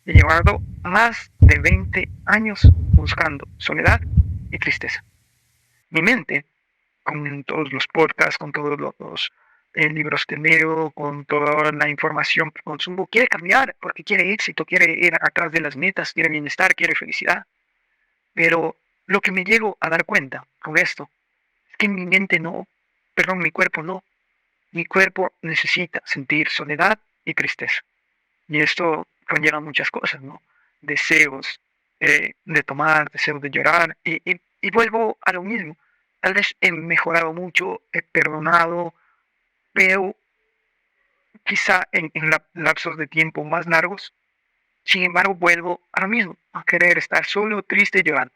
He llevado más de 20 años buscando soledad y tristeza. Mi mente, con todos los podcasts, con todos los libros que leo, con toda la información que consumo, quiere cambiar porque quiere éxito, quiere ir atrás de las metas, quiere bienestar, quiere felicidad. Pero lo que me llego a dar cuenta con esto es que mi mente no, perdón, mi cuerpo no. Mi cuerpo necesita sentir soledad y tristeza. Y esto conlleva muchas cosas, ¿no? Deseos de tomar, deseos de llorar. Y vuelvo a lo mismo. Tal vez he mejorado mucho, he perdonado, pero quizá en lapsos de tiempo más largos. Sin embargo, vuelvo a lo mismo, a querer estar solo, triste, llorando.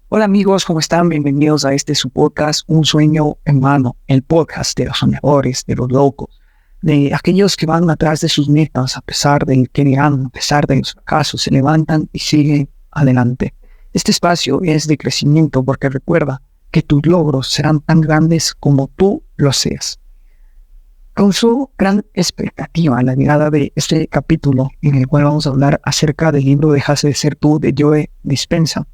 Hola amigos, ¿cómo están? Bienvenidos a este su podcast, Un Sueño en Mano, el podcast de los soñadores, de los locos, de aquellos que van atrás de sus metas a pesar del que dirán, a pesar de los fracasos, se levantan y siguen adelante. Este espacio es de crecimiento porque recuerda que tus logros serán tan grandes como tú lo seas. Causó gran expectativa la llegada de este capítulo en el cual vamos a hablar acerca del libro Déjase de ser tú de Joe Dispenza.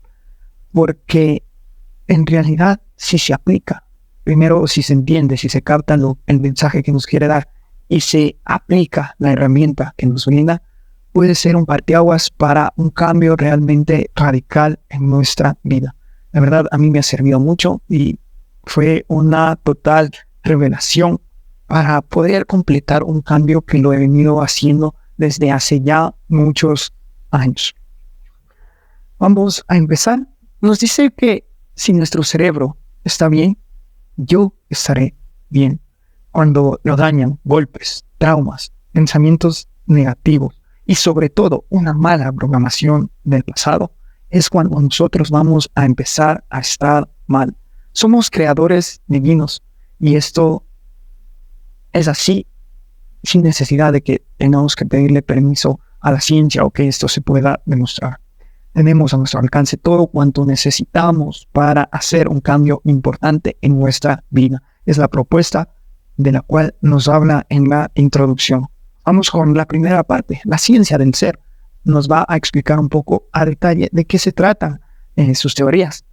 Porque en realidad si se aplica, primero si se entiende, si se capta el mensaje que nos quiere dar y se aplica la herramienta que nos brinda, puede ser un parteaguas para un cambio realmente radical en nuestra vida. La verdad a mí me ha servido mucho y fue una total revelación para poder completar un cambio que lo he venido haciendo desde hace ya muchos años. Vamos a empezar. Nos dice que si nuestro cerebro está bien, yo estaré bien. Cuando lo dañan golpes, traumas, pensamientos negativos y sobre todo una mala programación del pasado, es cuando nosotros vamos a empezar a estar mal. Somos creadores divinos y esto es así sin necesidad de que tengamos que pedirle permiso a la ciencia o que esto se pueda demostrar. Tenemos a nuestro alcance todo cuanto necesitamos para hacer un cambio importante en nuestra vida. Es la propuesta de la cual nos habla en la introducción. Vamos con la primera parte. La ciencia del ser nos va a explicar un poco a detalle de qué se tratan sus teorías.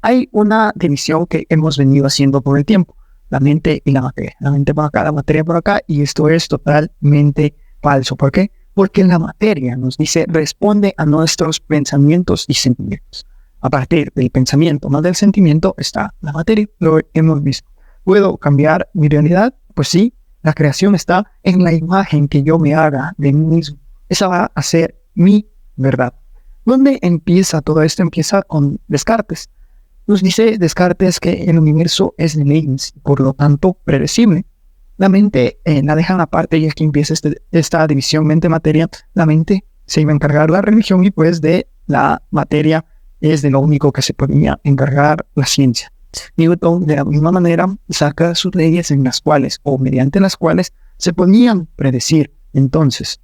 Hay una división que hemos venido haciendo por el tiempo. La mente y la materia. La mente por acá, la materia por acá. Y esto es totalmente falso. ¿Por qué? Porque la materia, nos dice, responde a nuestros pensamientos y sentimientos. A partir del pensamiento más del sentimiento está la materia, lo hemos visto. ¿Puedo cambiar mi realidad? Pues sí, la creación está en la imagen que yo me haga de mí mismo. Esa va a ser mi verdad. ¿Dónde empieza todo esto? Empieza con Descartes. Nos dice Descartes que el universo es de leyes, por lo tanto predecible. La mente la dejan aparte y es que empieza esta división mente-materia. La mente se iba a encargar la religión y pues de la materia es de lo único que se podía encargar la ciencia. Newton de la misma manera saca sus leyes en las cuales o mediante las cuales se podían predecir. Entonces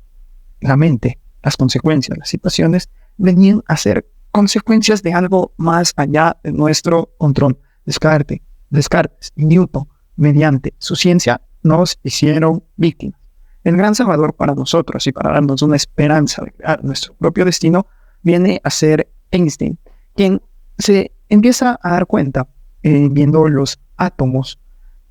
la mente, las consecuencias, las situaciones venían a ser consecuencias de algo más allá de nuestro control. Descartes y Newton mediante su ciencia nos hicieron víctimas. El gran salvador para nosotros y para darnos una esperanza de crear nuestro propio destino viene a ser Einstein, quien se empieza a dar cuenta, viendo los átomos,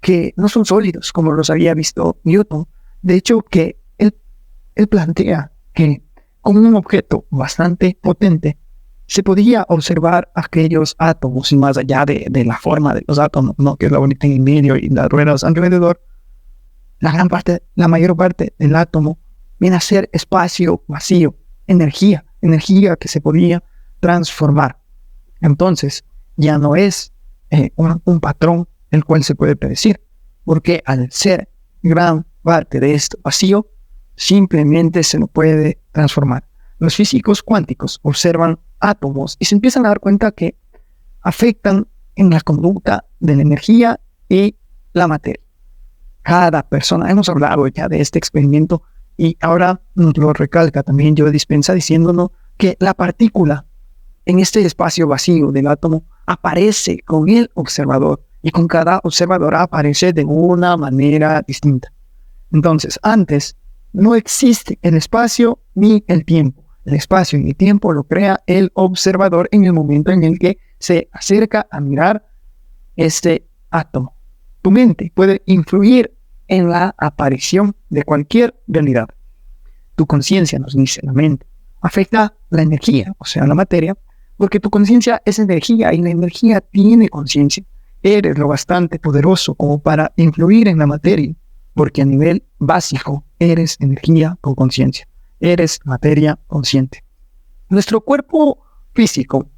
que no son sólidos como los había visto Newton. De hecho, que él plantea que con un objeto bastante potente se podía observar aquellos átomos y más allá de la forma de los átomos, ¿no? Que es la bolita en el medio y las ruedas alrededor. La mayor parte del átomo viene a ser espacio vacío, energía que se podía transformar. Entonces, ya no es un patrón el cual se puede predecir, porque al ser gran parte de esto vacío, simplemente se lo puede transformar. Los físicos cuánticos observan átomos y se empiezan a dar cuenta que afectan en la conducta de la energía y la materia. Cada persona, hemos hablado ya de este experimento Y ahora nos lo recalca también Joe Dispenza diciéndonos que la partícula en este espacio vacío del átomo aparece con el observador y con cada observador aparece de una manera distinta. Entonces, antes no existe el espacio ni el tiempo. El espacio y el tiempo lo crea el observador en el momento en el que se acerca a mirar este átomo. Tu mente puede influir en la aparición de cualquier realidad. Tu conciencia, nos dice la mente, afecta la energía, o sea, la materia, porque tu conciencia es energía y la energía tiene conciencia. Eres lo bastante poderoso como para influir en la materia, porque a nivel básico eres energía con conciencia. Eres materia consciente. Nuestro cuerpo físico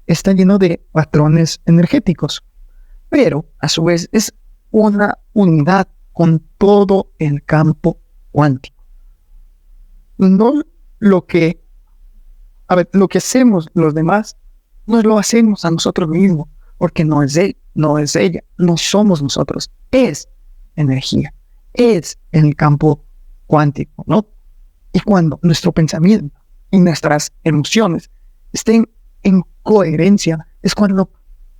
está lleno de patrones energéticos, pero a su vez es una unidad con todo el campo cuántico. No lo que hacemos los demás, no lo hacemos a nosotros mismos, porque no es él, no es ella, no somos nosotros, es energía, es en el campo cuántico, ¿no? Y cuando nuestro pensamiento y nuestras emociones estén en coherencia, es cuando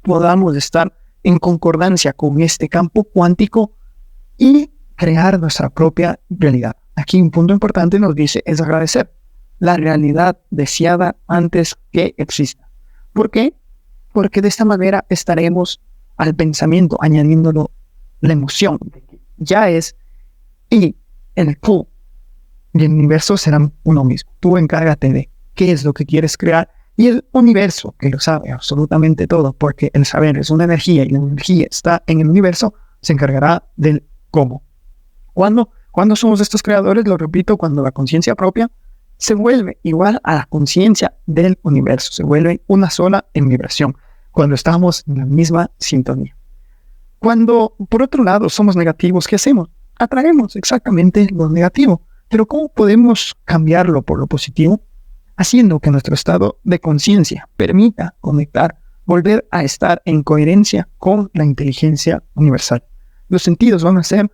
podamos estar en concordancia con este campo cuántico y crear nuestra propia realidad. Aquí un punto importante nos dice es agradecer la realidad deseada antes que exista. ¿Por qué? Porque de esta manera estaremos al pensamiento añadiéndolo la emoción de que ya es, y el tú y el universo serán uno mismo. Tú encárgate de qué es lo que quieres crear y el universo, que lo sabe absolutamente todo, porque el saber es una energía y la energía está en el universo, se encargará del cómo. ¿Cuándo somos estos creadores? Lo repito, cuando la conciencia propia se vuelve igual a la conciencia del universo, se vuelve una sola en vibración, cuando estamos en la misma sintonía. Cuando, por otro lado, somos negativos, ¿qué hacemos? Atraemos exactamente lo negativo. Pero ¿cómo podemos cambiarlo por lo positivo? Haciendo que nuestro estado de conciencia permita conectar, volver a estar en coherencia con la inteligencia universal. Los sentidos van a ser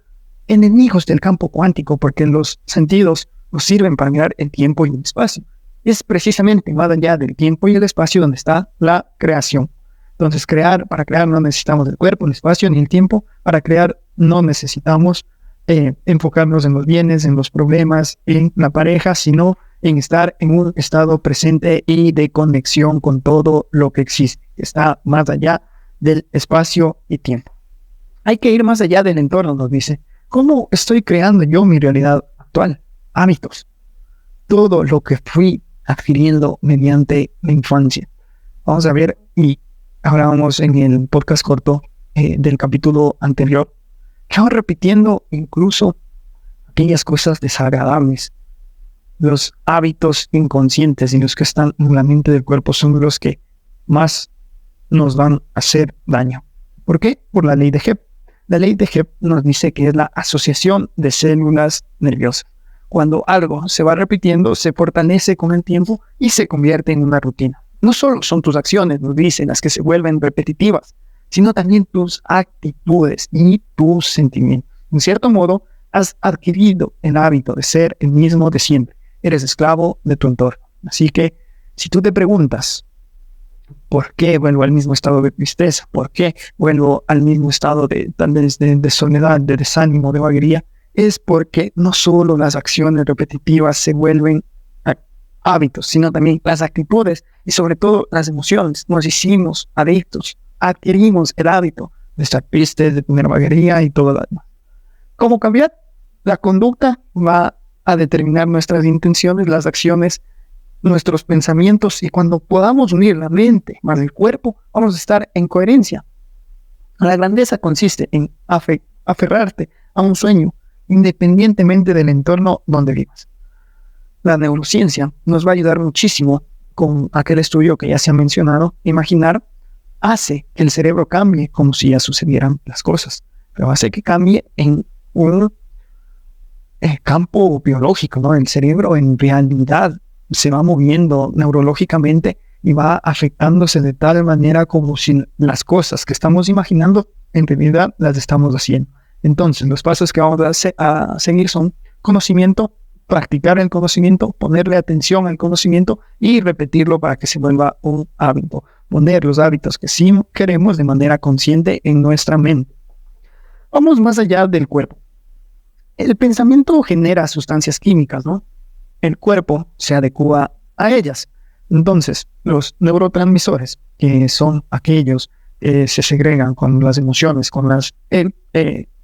enemigos del campo cuántico porque los sentidos nos sirven para mirar el tiempo y el espacio. Es precisamente más allá del tiempo y el espacio donde está la creación. Entonces, para crear no necesitamos el cuerpo, el espacio ni el tiempo. Para crear no necesitamos enfocarnos en los bienes, en los problemas, en la pareja, sino en estar en un estado presente y de conexión con todo lo que existe, que está más allá del espacio y tiempo. Hay que ir más allá del entorno, nos dice. ¿Cómo estoy creando yo mi realidad actual? Hábitos. Todo lo que fui adquiriendo mediante la infancia. Vamos a ver, y hablábamos en el podcast corto del capítulo anterior, que vamos repitiendo incluso aquellas cosas desagradables. Los hábitos inconscientes y los que están en la mente del cuerpo son los que más nos van a hacer daño. ¿Por qué? Por la ley de Hebb. La ley de Hebb nos dice que es la asociación de células nerviosas. Cuando algo se va repitiendo, se fortalece con el tiempo y se convierte en una rutina. No solo son tus acciones, nos dicen, las que se vuelven repetitivas, sino también tus actitudes y tus sentimientos. En cierto modo, has adquirido el hábito de ser el mismo de siempre. Eres esclavo de tu entorno. Así que, si tú te preguntas, ¿por qué vuelvo al mismo estado de tristeza? ¿Por qué vuelvo al mismo estado tal vez de soledad, de desánimo, de vaguería? Es porque no solo las acciones repetitivas se vuelven hábitos, sino también las actitudes y sobre todo las emociones. Nos hicimos adictos, adquirimos el hábito de estar tristes, de tener vaguería y todo lo demás. ¿Cómo cambiar? La conducta va a determinar nuestras intenciones, las acciones, nuestros pensamientos, y cuando podamos unir la mente más el cuerpo, vamos a estar en coherencia. La grandeza consiste en aferrarte a un sueño, independientemente del entorno donde vivas. La neurociencia nos va a ayudar muchísimo con aquel estudio que ya se ha mencionado. Imaginar hace que el cerebro cambie como si ya sucedieran las cosas, pero hace que cambie en un campo biológico, ¿no? El cerebro en realidad se va moviendo neurológicamente y va afectándose de tal manera como si las cosas que estamos imaginando en realidad las estamos haciendo. Entonces, los pasos que vamos a seguir son conocimiento, practicar el conocimiento, ponerle atención al conocimiento y repetirlo para que se vuelva un hábito. Poner los hábitos que sí queremos de manera consciente en nuestra mente. Vamos más allá del cuerpo. El pensamiento genera sustancias químicas, ¿no? El cuerpo se adecua a ellas. Entonces, los neurotransmisores, que son aquellos que se segregan con las emociones, con las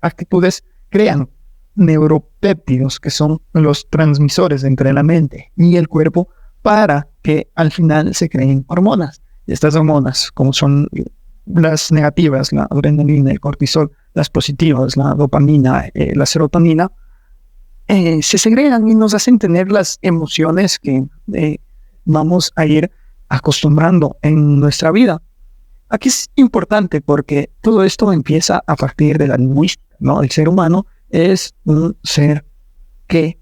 actitudes, crean neuropéptidos, que son los transmisores entre la mente y el cuerpo, para que al final se creen hormonas. Y estas hormonas, como son las negativas, la adrenalina, el cortisol, las positivas, la dopamina, la serotonina, se segregan y nos hacen tener las emociones que vamos a ir acostumbrando en nuestra vida. Aquí es importante porque todo esto empieza a partir de la lingüística, ¿no? El ser humano es un ser que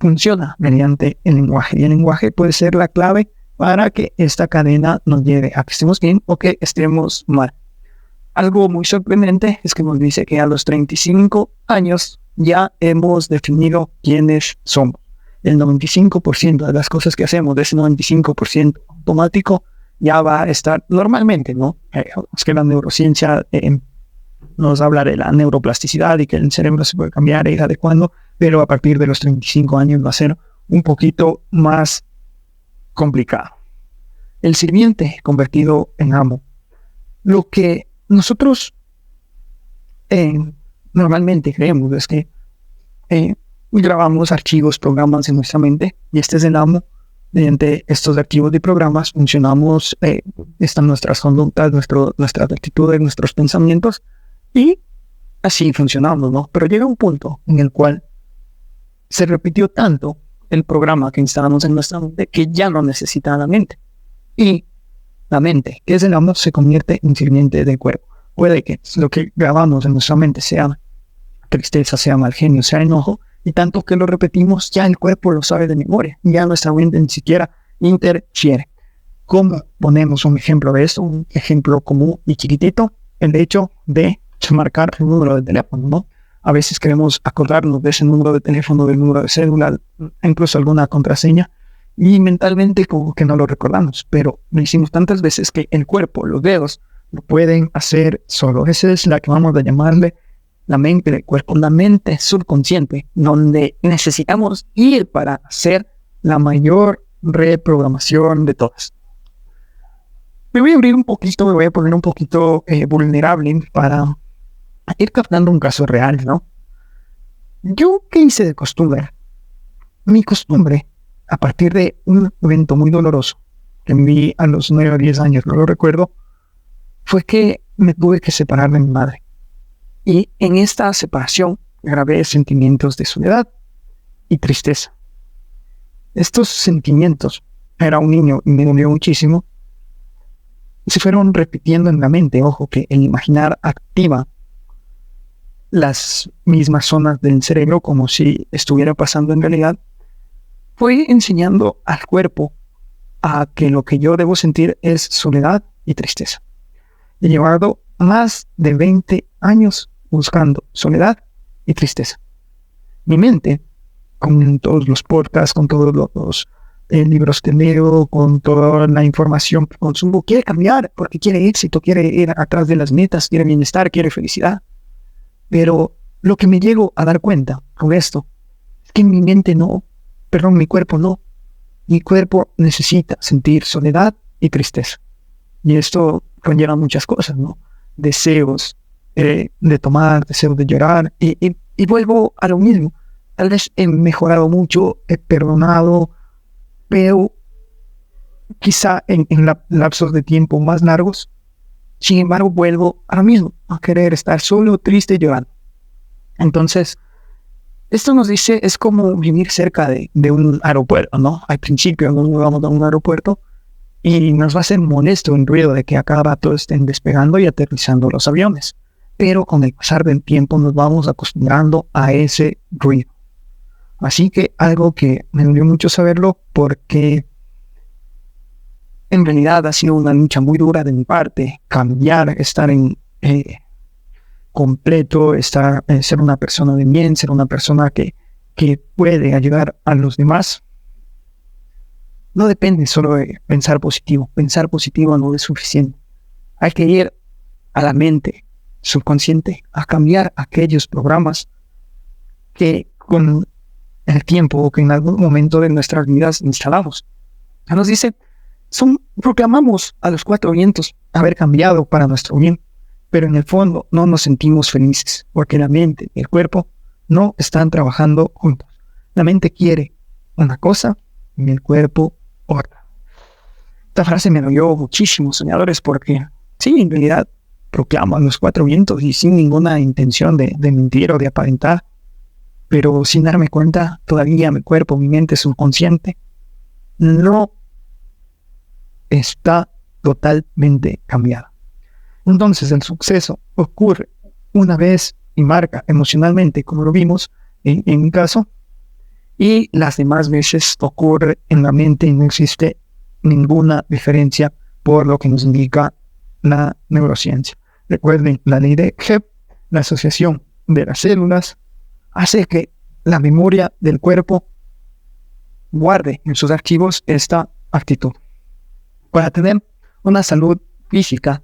funciona mediante el lenguaje, y el lenguaje puede ser la clave para que esta cadena nos lleve a que estemos bien o que estemos mal. Algo muy sorprendente es que nos dice que a los 35 años ya hemos definido quiénes somos. El 95% de las cosas que hacemos, de ese 95% automático, ya va a estar normalmente, ¿no? Es que la neurociencia nos habla de la neuroplasticidad y que el cerebro se puede cambiar e ir adecuando, pero a partir de los 35 años va a ser un poquito más complicado. El sirviente convertido en amo. Lo que nosotros normalmente creemos es que grabamos archivos, programas en nuestra mente, y este es el amo. Mediante estos archivos y programas funcionamos, están nuestras conductas, nuestras actitudes, nuestros pensamientos, y así funcionamos, ¿no? Pero llega un punto en el cual se repitió tanto el programa que instalamos en nuestra mente que ya no necesita la mente. Y la mente, que es el amo, se convierte en sirviente del cuerpo. Puede que lo que grabamos en nuestra mente sea tristeza, sea mal genio, sea enojo, y tanto que lo repetimos, ya el cuerpo lo sabe de memoria, ya nuestra mente ni siquiera interfiere. ¿Cómo ponemos un ejemplo de esto? Un ejemplo común y chiquitito, el hecho de marcar el número de teléfono, ¿no? A veces queremos acordarnos de ese número de teléfono, del número de cédula, incluso alguna contraseña, y mentalmente como que no lo recordamos, pero lo hicimos tantas veces que el cuerpo, los dedos, lo pueden hacer solo. Esa es la que vamos a llamarle la mente del cuerpo, la mente subconsciente, donde necesitamos ir para hacer la mayor reprogramación de todas. Me voy a abrir un poquito, me voy a poner un poquito vulnerable para ir captando un caso real, ¿no? ¿Yo qué hice de costumbre? Mi costumbre, a partir de un evento muy doloroso que viví a los 9 o 10 años, no lo recuerdo, fue que me tuve que separar de mi madre. Y en esta separación grabé sentimientos de soledad y tristeza. Estos sentimientos, era un niño y me dolió muchísimo, se fueron repitiendo en la mente. Ojo que el imaginar activa las mismas zonas del cerebro como si estuviera pasando en realidad. Fue enseñando al cuerpo a que lo que yo debo sentir es soledad y tristeza. He llevado más de 20 años buscando soledad y tristeza. Mi mente, con todos los podcasts, con todos los libros que leo, con toda la información que consumo, quiere cambiar porque quiere éxito, quiere ir atrás de las metas, quiere bienestar, quiere felicidad. Pero lo que me llego a dar cuenta con esto es que mi cuerpo no. Mi cuerpo necesita sentir soledad y tristeza. Y esto conlleva muchas cosas, ¿no? Deseos de tomar, deseos de llorar, y vuelvo a lo mismo. Tal vez he mejorado mucho, he perdonado, pero quizá en lapsos de tiempo más largos. Sin embargo, vuelvo a lo mismo, a querer estar solo, triste y llorando. Entonces, esto nos dice, es como vivir cerca de un aeropuerto, ¿no? Al principio nos vamos a un aeropuerto y nos va a ser molesto el ruido de que a cada rato estén despegando y aterrizando los aviones. Pero con el pasar del tiempo nos vamos acostumbrando a ese ruido. Así que algo que me dolió mucho saberlo, porque en realidad ha sido una lucha muy dura de mi parte, cambiar, estar en completo, ser una persona de bien, ser una persona que que puede ayudar a los demás, no depende solo de pensar positivo. Pensar positivo no es suficiente. Hay que ir a la mente subconsciente a cambiar aquellos programas que con el tiempo o que en algún momento de nuestras vidas instalamos. Ya nos dice, proclamamos a los cuatro vientos haber cambiado para nuestro bien, pero en el fondo no nos sentimos felices, porque la mente y el cuerpo no están trabajando juntos. La mente quiere una cosa y el cuerpo otra. Esta frase me dolió muchísimo, soñadores, porque sí, en realidad proclamo a los cuatro vientos y sin ninguna intención de mentir o de aparentar, pero sin darme cuenta, todavía mi cuerpo, mi mente subconsciente no está totalmente cambiada. Entonces el suceso ocurre una vez y marca emocionalmente, como lo vimos en mi caso, y las demás veces ocurre en la mente y no existe ninguna diferencia por lo que nos indica la neurociencia. Recuerden la ley de Hebb, la asociación de las células hace que la memoria del cuerpo guarde en sus archivos esta actitud. Para tener una salud física,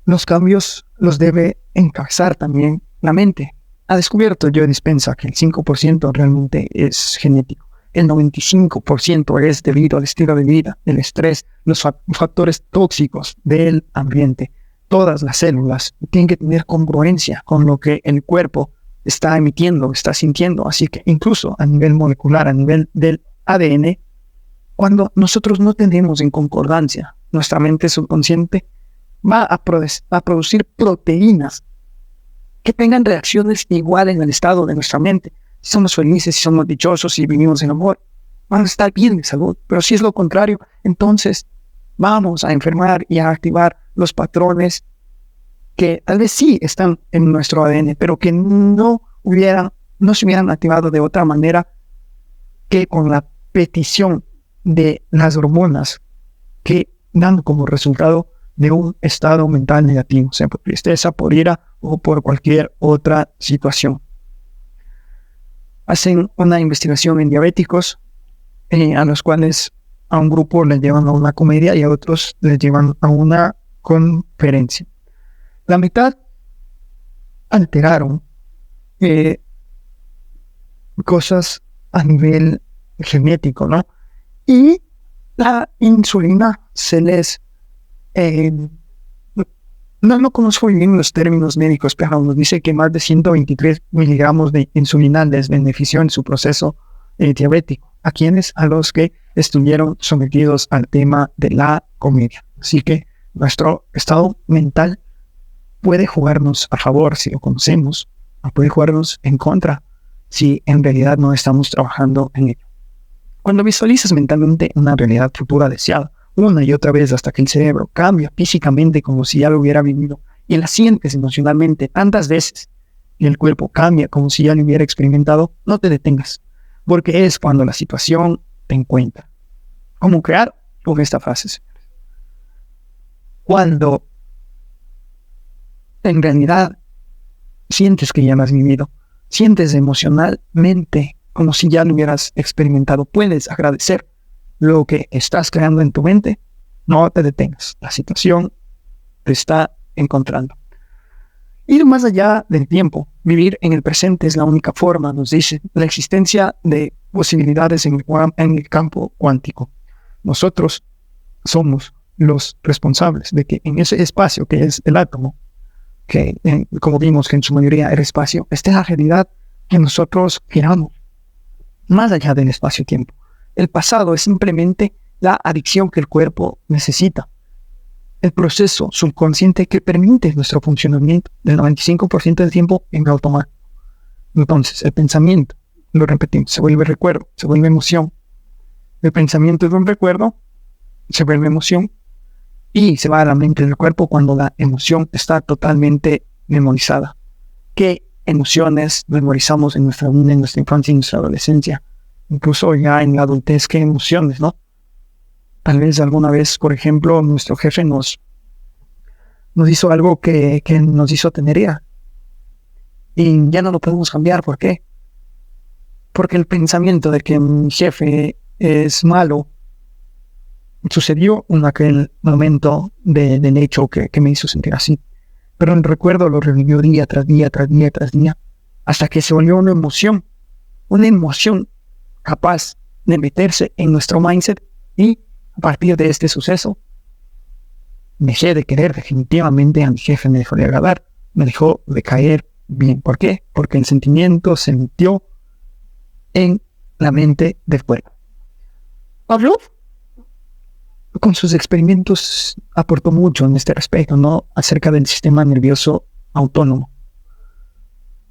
los cambios los debe encabezar también la mente. Ha descubierto Joe Dispenza que el 5% realmente es genético. El 95% es debido al estilo de vida, el estrés, los factores tóxicos del ambiente. Todas las células tienen que tener congruencia con lo que el cuerpo está emitiendo, está sintiendo. Así que incluso a nivel molecular, a nivel del ADN, cuando nosotros no tenemos en concordancia, nuestra mente subconsciente va a producir proteínas que tengan reacciones iguales en el estado de nuestra mente. Si somos felices, si somos dichosos, si vivimos en amor, van a estar bien de salud. Pero si es lo contrario, entonces vamos a enfermar y a activar los patrones que tal vez sí están en nuestro ADN, pero que no se hubieran activado de otra manera que con la petición de las hormonas que dan como resultado de un estado mental negativo, sea por tristeza, por ira o por cualquier otra situación. Hacen una investigación en diabéticos, a los cuales a un grupo les llevan a una comedia y a otros les llevan a una conferencia. La mitad alteraron cosas a nivel genético, ¿no? Y la insulina se les... no conozco bien los términos médicos, pero nos dice que más de 123 miligramos de insulina les benefició en su proceso diabético. ¿A quiénes? A los que estuvieron sometidos al tema de la comedia. Así que nuestro estado mental puede jugarnos a favor si lo conocemos, o puede jugarnos en contra si en realidad no estamos trabajando en ello. Cuando visualizas mentalmente una realidad futura deseada, una y otra vez hasta que el cerebro cambia físicamente como si ya lo hubiera vivido, y la sientes emocionalmente tantas veces y el cuerpo cambia como si ya lo hubiera experimentado, no te detengas, porque es cuando la situación te encuentra. ¿Cómo crear? Con esta frase. Cuando en realidad sientes que ya lo has vivido, sientes emocionalmente como si ya lo hubieras experimentado, puedes agradecer lo que estás creando en tu mente, no te detengas. La situación te está encontrando. Ir más allá del tiempo, vivir en el presente es la única forma, nos dice, la existencia de posibilidades en el campo cuántico. Nosotros somos los responsables de que en ese espacio que es el átomo, que como vimos que en su mayoría era espacio, esté la realidad que nosotros queramos, más allá del espacio-tiempo. El pasado es simplemente la adicción que el cuerpo necesita. El proceso subconsciente que permite nuestro funcionamiento del 95% del tiempo en automático. Entonces, el pensamiento, lo repetimos, se vuelve recuerdo, se vuelve emoción. El pensamiento es un recuerdo, se vuelve emoción y se va a la mente del cuerpo cuando la emoción está totalmente memorizada. ¿Qué emociones memorizamos en nuestra vida, en nuestra infancia y en nuestra adolescencia? Incluso ya en la adultez, ¿qué emociones, no? Tal vez alguna vez, por ejemplo, nuestro jefe nos hizo algo que nos hizo tener ira. Y ya no lo podemos cambiar. ¿Por qué? porque el pensamiento de que mi jefe es malo sucedió en aquel momento del hecho que me hizo sentir así. Pero el recuerdo lo revivió día tras día, tras día, tras día, hasta que se volvió una emoción capaz de meterse en nuestro mindset, y a partir de este suceso dejé de querer definitivamente a mi jefe, me dejó de agradar, me dejó de caer bien. ¿Por qué? Porque el sentimiento se metió en la mente del cuerpo. Pavlov, con sus experimentos, aportó mucho en este respecto, ¿no? Acerca del sistema nervioso autónomo.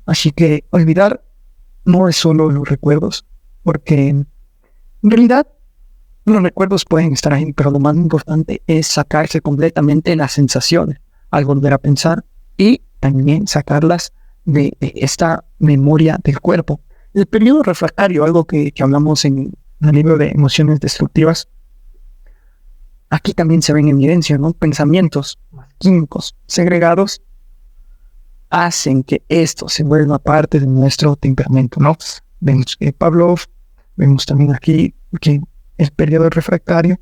Así que olvidar no es solo los recuerdos, porque en realidad los recuerdos pueden estar ahí, pero lo más importante es sacarse completamente las sensaciones al volver a pensar, y también sacarlas de esta memoria del cuerpo. El periodo refractario, algo que hablamos en el libro de Emociones Destructivas, aquí también se ven en evidencia, ¿no? Pensamientos químicos segregados hacen que esto se vuelva parte de nuestro temperamento, ¿no? Vemos que Pavlov, vemos también aquí que el periodo refractario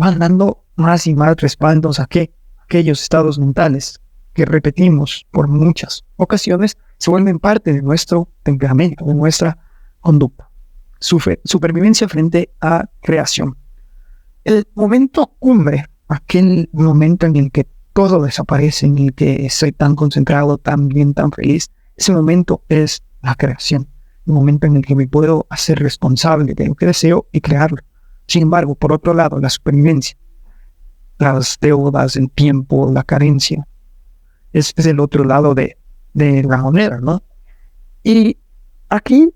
va dando más y más respaldos a que aquellos estados mentales que repetimos por muchas ocasiones se vuelven parte de nuestro temperamento, de nuestra conducta. Supervivencia frente a creación. El momento cumbre, aquel momento en el que todo desaparece, en el que estoy tan concentrado, tan bien, tan feliz, ese momento es la creación. El momento en el que me puedo hacer responsable de lo que deseo y crearlo. Sin embargo, por otro lado, la supervivencia, las deudas, el tiempo, la carencia, es el otro lado de la moneda, ¿no? Y aquí,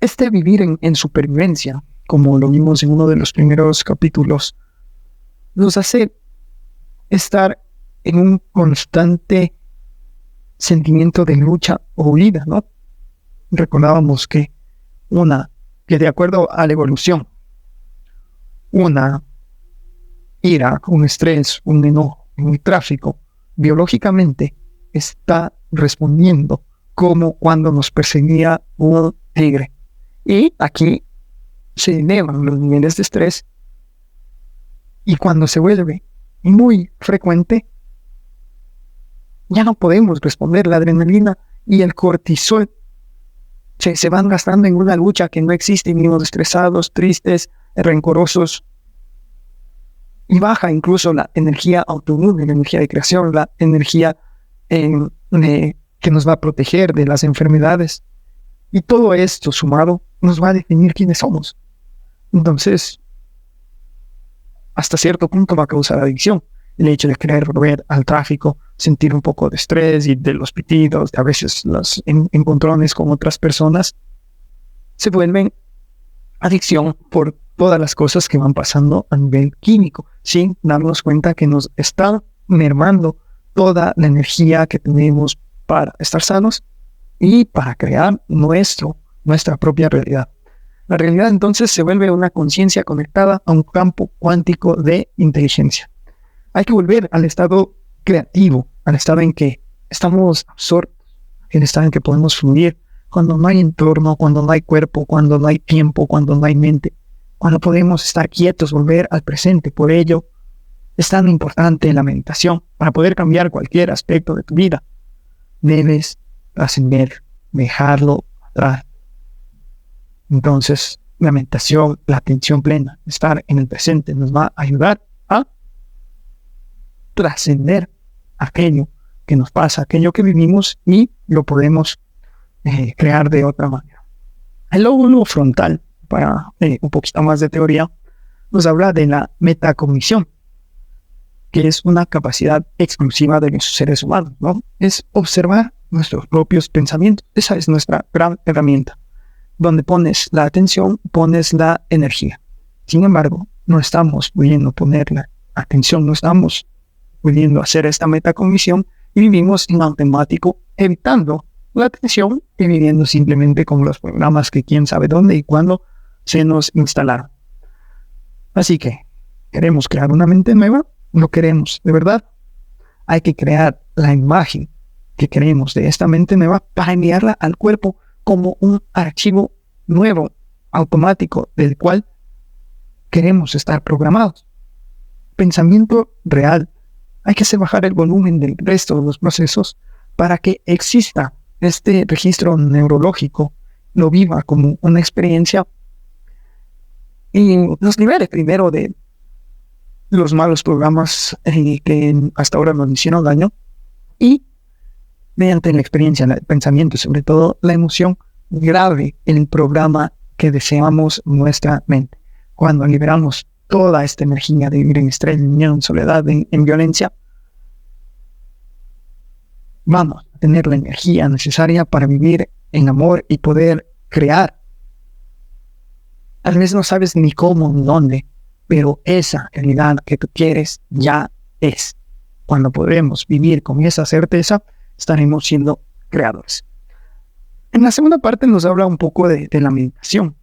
este vivir en supervivencia, como lo vimos en uno de los primeros capítulos, nos hace estar en un constante sentimiento de lucha o huida, ¿no? Recordábamos que de acuerdo a la evolución, una ira, un estrés, un enojo, un tráfico, biológicamente está respondiendo como cuando nos perseguía un tigre. Y aquí se elevan los niveles de estrés, y cuando se vuelve muy frecuente, ya no podemos responder. La adrenalina y el cortisol se van gastando en una lucha que no existe, vivimos estresados, tristes, rencorosos, y baja incluso la energía autoinmune, la energía de creación, la energía que nos va a proteger de las enfermedades. Y todo esto sumado nos va a definir quiénes somos. Entonces, hasta cierto punto va a causar adicción. El hecho de querer volver al tráfico, sentir un poco de estrés y de los pitidos, a veces los encontrones con otras personas, se vuelven adicción por todas las cosas que van pasando a nivel químico, sin darnos cuenta que nos están mermando toda la energía que tenemos para estar sanos y para crear nuestra propia realidad. La realidad entonces se vuelve una conciencia conectada a un campo cuántico de inteligencia. Hay que volver al estado creativo, al estado en que estamos absortos, el estado en que podemos fluir, cuando no hay entorno, cuando no hay cuerpo, cuando no hay tiempo, cuando no hay mente, cuando podemos estar quietos, volver al presente. Por ello es tan importante la meditación para poder cambiar cualquier aspecto de tu vida. Debes trascender, dejarlo atrás. Entonces, la meditación, la atención plena, estar en el presente, nos va a ayudar a trascender aquello que nos pasa, aquello que vivimos, y lo podemos crear de otra manera. El lóbulo frontal, para un poquito más de teoría, nos habla de la metacognición, que es una capacidad exclusiva de los seres humanos, ¿no? Es observar nuestros propios pensamientos. Esa es nuestra gran herramienta. Donde pones la atención, pones la energía. Sin embargo, no estamos pudiendo poner la atención, no estamos pudiendo hacer esta metacognición, y vivimos en automático, evitando la atención y viviendo simplemente con los programas que quién sabe dónde y cuándo se nos instalaron. Así que, ¿queremos crear una mente nueva? ¿Lo queremos de verdad? Hay que crear la imagen que queremos de esta mente nueva para enviarla al cuerpo como un archivo nuevo, automático, del cual queremos estar programados. Pensamiento real. Hay que hacer bajar el volumen del resto de los procesos para que exista este registro neurológico, lo viva como una experiencia y nos libere primero de los malos programas que hasta ahora nos hicieron daño, y mediante la experiencia, el pensamiento y sobre todo la emoción, grave el programa que deseamos en nuestra mente. Cuando liberamos toda esta energía de vivir en estrés, en miedo, en soledad, en violencia, vamos a tener la energía necesaria para vivir en amor y poder crear. A veces no sabes ni cómo ni dónde, pero esa realidad que tú quieres ya es. Cuando podremos vivir con esa certeza, estaremos siendo creadores. En la segunda parte nos habla un poco de la meditación.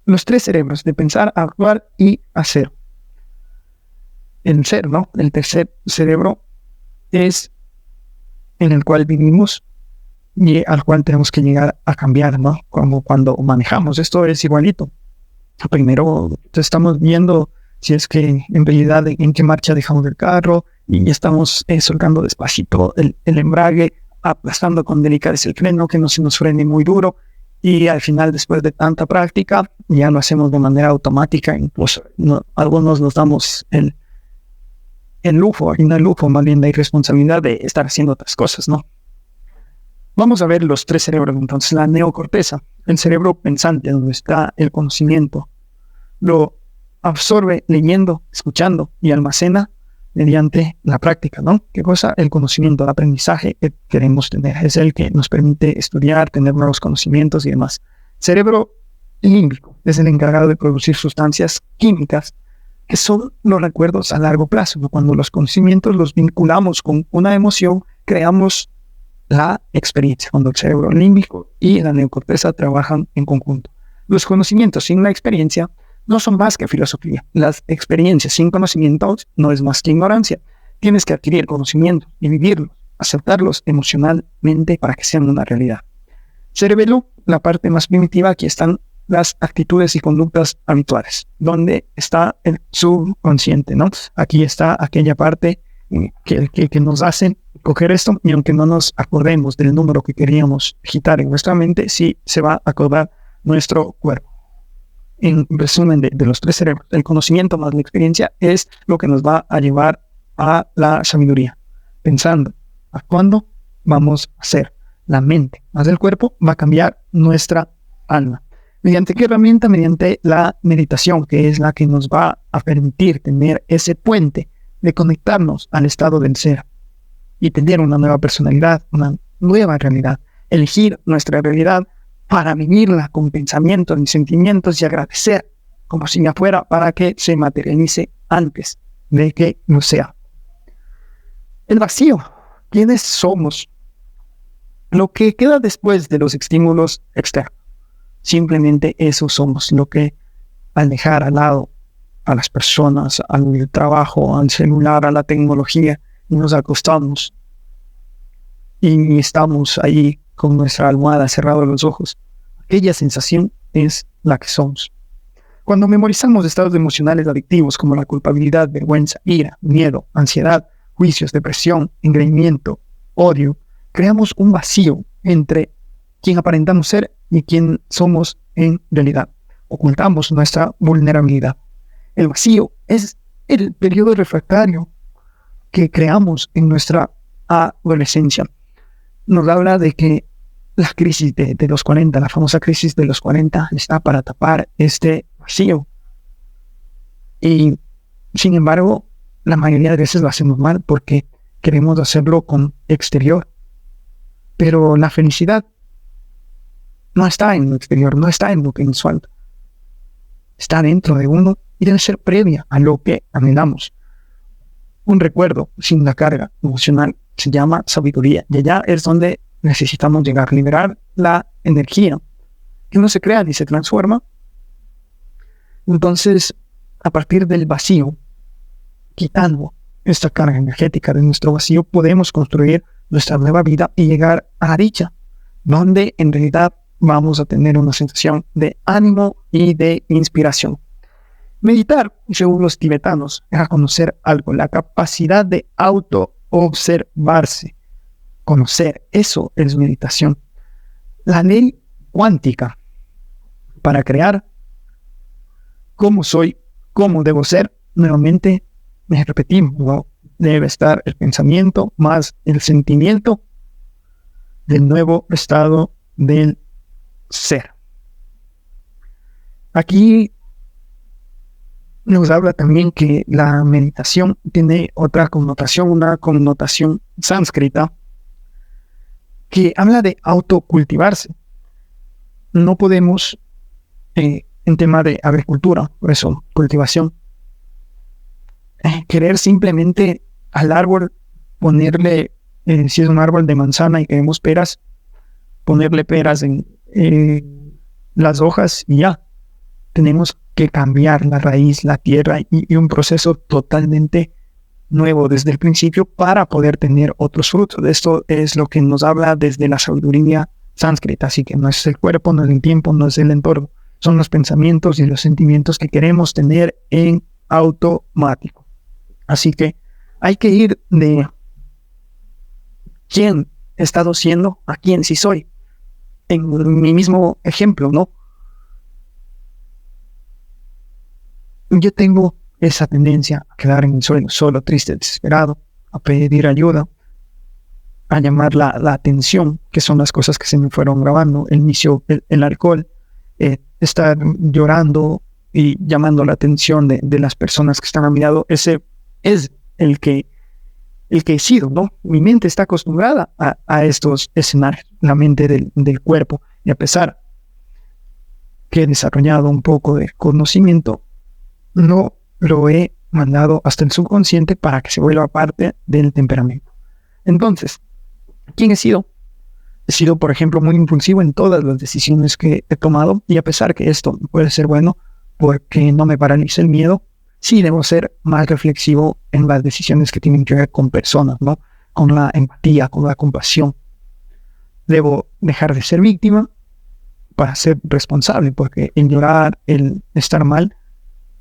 Los 3 cerebros, de pensar, actuar y hacer. El ser, ¿no? El tercer cerebro es en el cual vivimos y al cual tenemos que llegar a cambiar, ¿no? Como cuando manejamos, esto es igualito. Primero estamos viendo si es que en realidad en qué marcha dejamos el carro y estamos soltando despacito el embrague, aplastando con delicadeza el freno, que no se nos frene muy duro, y al final, después de tanta práctica, ya lo hacemos de manera automática. Incluso algunos nos damos el lujo, y no el lujo, más bien la irresponsabilidad de estar haciendo otras cosas, ¿no? Vamos a ver los 3 cerebros. Entonces, la neocorteza, el cerebro pensante, donde está el conocimiento, lo absorbe leyendo, escuchando y almacena mediante la práctica, ¿no? ¿Qué cosa? El conocimiento, el aprendizaje que queremos tener. Es el que nos permite estudiar, tener nuevos conocimientos y demás. Cerebro límbico es el encargado de producir sustancias químicas que son los recuerdos a largo plazo. Cuando los conocimientos los vinculamos con una emoción, creamos la experiencia. Cuando el cerebro límbico y la neocorteza trabajan en conjunto. Los conocimientos sin la experiencia no son más que filosofía. Las experiencias sin conocimientos no es más que ignorancia. Tienes que adquirir conocimiento y vivirlos, aceptarlos emocionalmente para que sean una realidad. Cerebelo, la parte más primitiva, aquí están las actitudes y conductas habituales, donde está el subconsciente, ¿no? Aquí está aquella parte que nos hacen coger esto, y aunque no nos acordemos del número que queríamos agitar en nuestra mente, sí se va a acordar nuestro cuerpo. En resumen de los 3 cerebros, el conocimiento más la experiencia es lo que nos va a llevar a la sabiduría. Pensando, actuando, vamos a hacer. La mente más el cuerpo va a cambiar nuestra alma. ¿Mediante qué herramienta? Mediante la meditación, que es la que nos va a permitir tener ese puente de conectarnos al estado del ser y tener una nueva personalidad, una nueva realidad. Elegir nuestra realidad para vivirla con pensamientos y sentimientos y agradecer como si ya fuera, para que se materialice antes de que no sea. El vacío. ¿Quiénes somos? Lo que queda después de los estímulos externos. Simplemente eso somos. Lo que al dejar al lado a las personas, al trabajo, al celular, a la tecnología, y nos acostamos y estamos ahí con nuestra almohada cerrados los ojos, aquella sensación es la que somos. Cuando memorizamos estados emocionales adictivos como la culpabilidad, vergüenza, ira, miedo, ansiedad, juicios, depresión, engreimiento, odio, creamos un vacío entre quien aparentamos ser y quien somos en realidad. Ocultamos nuestra vulnerabilidad. El vacío es el periodo refractario que creamos en nuestra adolescencia. Nos habla de que la crisis de los 40, la famosa crisis de los 40, está para tapar este vacío. Y sin embargo, la mayoría de veces lo hacemos mal porque queremos hacerlo con exterior. Pero la felicidad no está en lo exterior, no está en lo que nos falta. Está dentro de uno y debe ser previa a lo que anhelamos. Un recuerdo sin la carga emocional se llama sabiduría. Y allá es donde necesitamos llegar, liberar la energía que no se crea ni se transforma. Entonces, a partir del vacío, quitando esta carga energética de nuestro vacío, podemos construir nuestra nueva vida y llegar a la dicha, donde en realidad vamos a tener una sensación de ánimo y de inspiración. Meditar, según los tibetanos, es conocer algo, la capacidad de auto-observarse. Conocer, eso es meditación. La ley cuántica para crear cómo soy, cómo debo ser. Nuevamente, me repetimos, ¿no? Debe estar el pensamiento más el sentimiento del nuevo estado del ser. Aquí nos habla también que la meditación tiene otra connotación, una connotación sánscrita, que habla de autocultivarse. No podemos, en tema de agricultura, por eso, cultivación, querer simplemente al árbol ponerle, si es un árbol de manzana y queremos peras, ponerle peras en las hojas y ya. Tenemos que cambiar la raíz, la tierra y un proceso totalmente nuevo desde el principio para poder tener otros frutos. Esto es lo que nos habla desde la sabiduría sánscrita. Así que no es el cuerpo, no es el tiempo, no es el entorno. Son los pensamientos y los sentimientos que queremos tener en automático. Así que hay que ir de quién he estado siendo a quién sí soy. En mi mismo ejemplo, ¿no? Yo tengo esa tendencia a quedar en el suelo, solo, triste, desesperado, a pedir ayuda, a llamar la atención, que son las cosas que se me fueron grabando. El inicio, el alcohol, estar llorando y llamando la atención de las personas que están a mi lado. Ese es el que he sido, ¿no? Mi mente está acostumbrada a estos escenarios, la mente del cuerpo, y a pesar que he desarrollado un poco de conocimiento, no lo he mandado hasta el subconsciente para que se vuelva parte del temperamento. Entonces, ¿quién he sido? He sido, por ejemplo, muy impulsivo en todas las decisiones que he tomado, y a pesar que esto puede ser bueno porque no me paraliza el miedo, sí debo ser más reflexivo en las decisiones que tienen que ver con personas, ¿no? Con la empatía, con la compasión. Debo dejar de ser víctima para ser responsable, porque el llorar, el estar mal,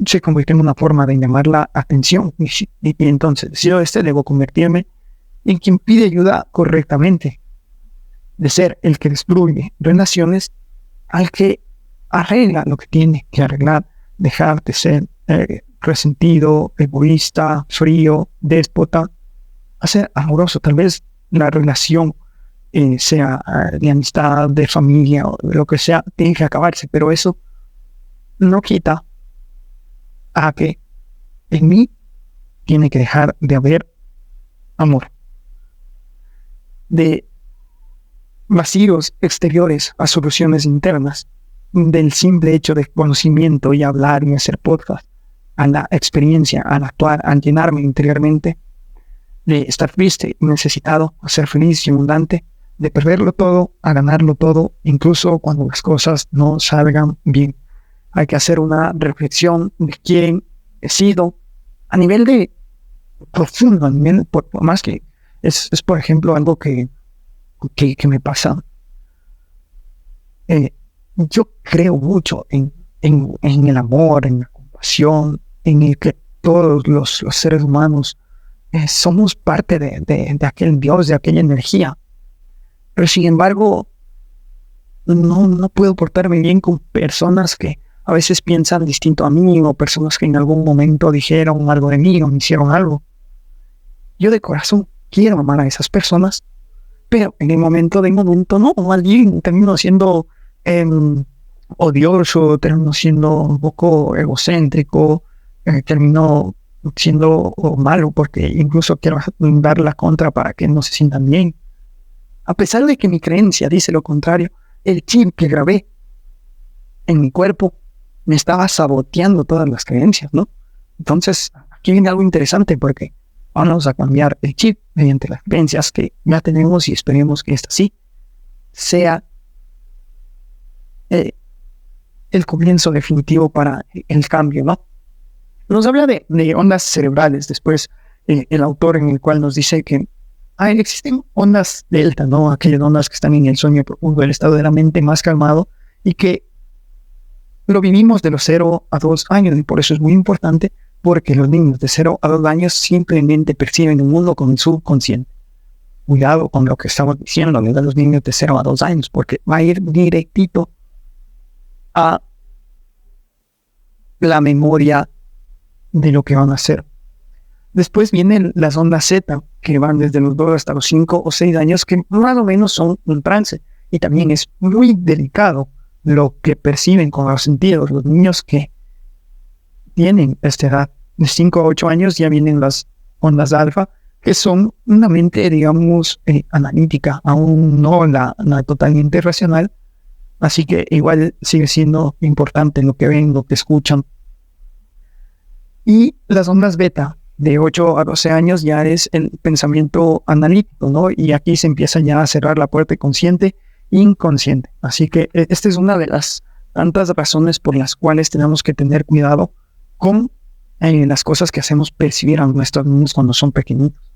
se convirtió en una forma de llamar la atención. Y entonces, si yo debo convertirme en quien pide ayuda correctamente, de ser el que destruye relaciones al que arregla lo que tiene que arreglar, dejar de ser resentido, egoísta, frío, déspota, a ser amoroso. Tal vez la relación sea de amistad, de familia o de lo que sea, tiene que acabarse, pero eso no quita a que en mí tiene que dejar de haber amor. De vacíos exteriores a soluciones internas, del simple hecho de conocimiento y hablar y hacer podcast, a la experiencia, al actuar, al llenarme interiormente, de estar triste, necesitado, a ser feliz y abundante, de perderlo todo, a ganarlo todo, incluso cuando las cosas no salgan bien. Hay que hacer una reflexión de quién he sido a nivel de profundo, a nivel, por más que es por ejemplo algo que me pasa. Yo creo mucho en el amor, en la compasión, en el que todos los seres humanos somos parte de aquel Dios, de aquella energía. Pero sin embargo, no puedo portarme bien con personas que a veces piensan distinto a mí, o personas que en algún momento dijeron algo de mí o me hicieron algo. Yo de corazón quiero amar a esas personas, pero en el momento no, más bien termino siendo odioso, termino siendo un poco egocéntrico, termino siendo malo porque incluso quiero dar la contra para que no se sientan bien. A pesar de que mi creencia dice lo contrario, el chip que grabé en mi cuerpo me estaba saboteando todas las creencias, ¿no? Entonces, aquí viene algo interesante porque vamos a cambiar el chip mediante las creencias que ya tenemos y esperemos que esta sí sea el comienzo definitivo para el cambio, ¿no? Nos habla de ondas cerebrales. Después, el autor en el cual nos dice que existen ondas delta, ¿no? Aquellas ondas que están en el sueño profundo, el estado de la mente más calmado, y que lo vivimos de los 0 a 2 años, y por eso es muy importante, porque los niños de 0 a 2 años simplemente perciben el mundo con el subconsciente. Cuidado con lo que estamos diciendo a los niños de 0 a 2 años, porque va a ir directito a la memoria de lo que van a hacer. Después vienen las ondas Z, que van desde los 2 hasta los 5 o 6 años, que más o menos son un trance. Y también es muy delicado lo que perciben con los sentidos. Los niños que tienen esta edad de 5 a 8 años ya vienen las ondas alfa, que son una mente, digamos, analítica, aún no la totalmente racional. Así que igual sigue siendo importante lo que ven, lo que escuchan. Y las ondas beta, de 8 a 12 años, ya es el pensamiento analítico, ¿no? Y aquí se empieza ya a cerrar la puerta consciente inconsciente. Así que esta es una de las tantas razones por las cuales tenemos que tener cuidado con las cosas que hacemos percibir a nuestros niños cuando son pequeñitos.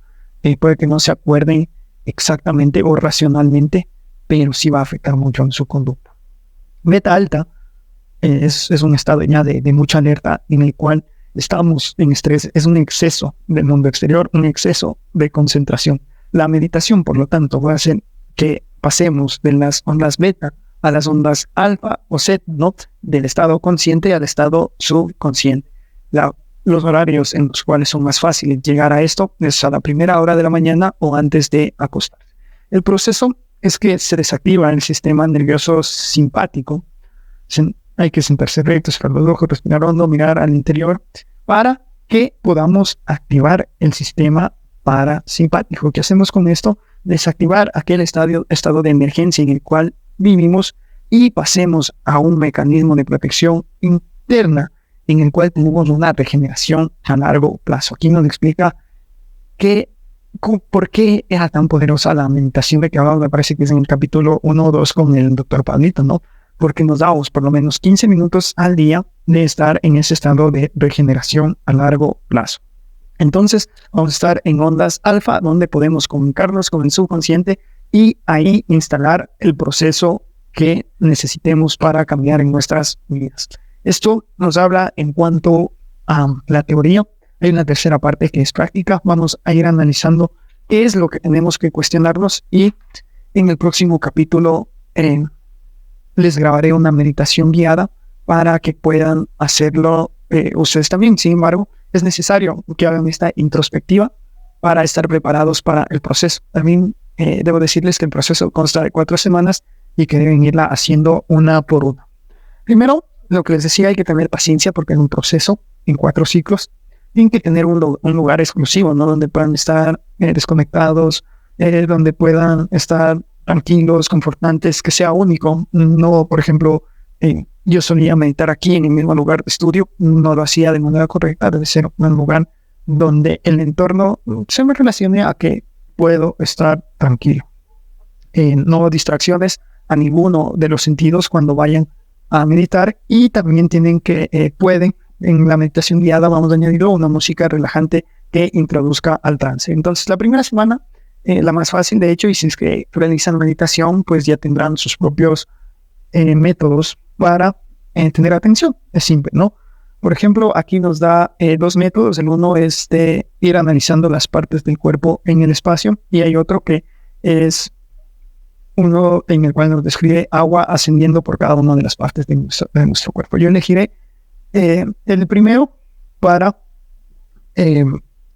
Puede que no se acuerden exactamente o racionalmente, pero sí va a afectar mucho en su conducta. Beta alta es un estado ya de mucha alerta en el cual estamos en estrés, es un exceso del mundo exterior, un exceso de concentración. La meditación, por lo tanto, va a hacer que pasemos de las ondas beta a las ondas alfa o Z, ¿no? Del estado consciente al estado subconsciente. Los horarios en los cuales son más fáciles llegar a esto es a la primera hora de la mañana o antes de acostarse. El proceso es que se desactiva el sistema nervioso simpático. Hay que sentarse recto, cerrar los ojos, respirar hondo, mirar al interior para que podamos activar el sistema parasimpático. ¿Qué hacemos con esto? Desactivar aquel estado de emergencia en el cual vivimos y pasemos a un mecanismo de protección interna en el cual tenemos una regeneración a largo plazo. Aquí nos explica por qué era tan poderosa la meditación de que hablamos, me parece que es en el capítulo 1 o 2 con el doctor Pablito, ¿no? Porque nos damos por lo menos 15 minutos al día de estar en ese estado de regeneración a largo plazo. Entonces, vamos a estar en ondas alfa, donde podemos comunicarnos con el subconsciente y ahí instalar el proceso que necesitemos para cambiar en nuestras vidas. Esto nos habla en cuanto a la teoría. Hay una tercera parte que es práctica. Vamos a ir analizando qué es lo que tenemos que cuestionarnos y en el próximo capítulo les grabaré una meditación guiada para que puedan hacerlo ustedes también. Sin embargo, es necesario que hagan esta introspectiva para estar preparados para el proceso. También debo decirles que el proceso consta de 4 semanas y que deben irla haciendo una por una. Primero, lo que les decía, hay que tener paciencia porque es un proceso en 4 ciclos. Tienen que tener un lugar exclusivo, ¿no? Donde puedan estar desconectados, donde puedan estar tranquilos, confortantes, que sea único. No, por ejemplo, yo solía meditar aquí en el mismo lugar de estudio, no lo hacía de manera correcta, debe ser un lugar donde el entorno se me relacione a que puedo estar tranquilo. No distracciones a ninguno de los sentidos cuando vayan a meditar, y también pueden, en la meditación guiada vamos a añadir una música relajante que introduzca al trance. Entonces la primera semana, la más fácil de hecho, y si es que realizan meditación, pues ya tendrán sus propios métodos para tener atención. Es simple, ¿no? Por ejemplo, aquí nos da 2 métodos. El uno es de ir analizando las partes del cuerpo en el espacio, y hay otro que es uno en el cual nos describe agua ascendiendo por cada una de las partes de nuestro cuerpo. Yo elegiré el primero para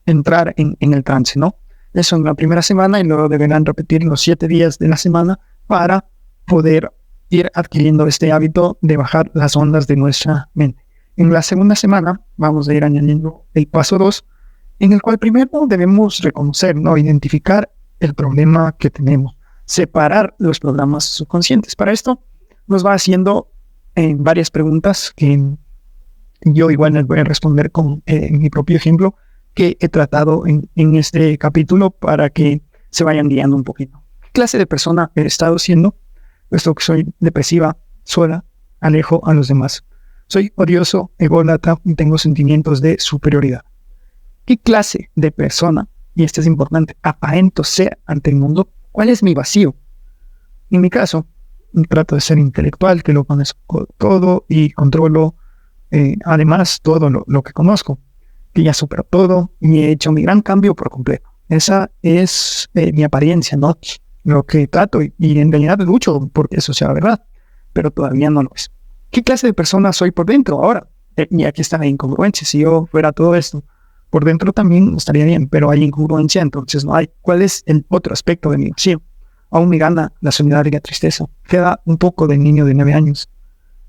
entrar en el trance, ¿no? Eso en la primera semana, y luego deberán repetir los 7 días de la semana para poder ir adquiriendo este hábito de bajar las ondas de nuestra mente. En la segunda semana vamos a ir añadiendo el paso 2, en el cual primero debemos reconocer, ¿no? Identificar el problema que tenemos, separar los programas subconscientes. Para esto nos va haciendo varias preguntas que yo igual les voy a responder con mi propio ejemplo que he tratado en este capítulo para que se vayan guiando un poquito. ¿Qué clase de persona he estado siendo? Puesto que soy depresiva, sola, alejo a los demás. Soy odioso, ególatra y tengo sentimientos de superioridad. ¿Qué clase de persona y esto es importante, aparento ser ante el mundo, ¿cuál es mi vacío? En mi caso, trato de ser intelectual, que lo conozco todo y controlo además todo lo que conozco, que ya supero todo y he hecho mi gran cambio por completo. Esa es mi apariencia, ¿no? Lo que trato y en realidad lucho porque eso sea verdad, pero todavía no lo es. ¿Qué clase de persona soy por dentro ahora? Y aquí está la incongruencia. Si yo fuera todo esto, por dentro también estaría bien, pero hay incongruencia, entonces no hay. ¿Cuál es el otro aspecto de mi vacío? Aún me gana la soledad y la tristeza. Queda un poco del niño de 9 años.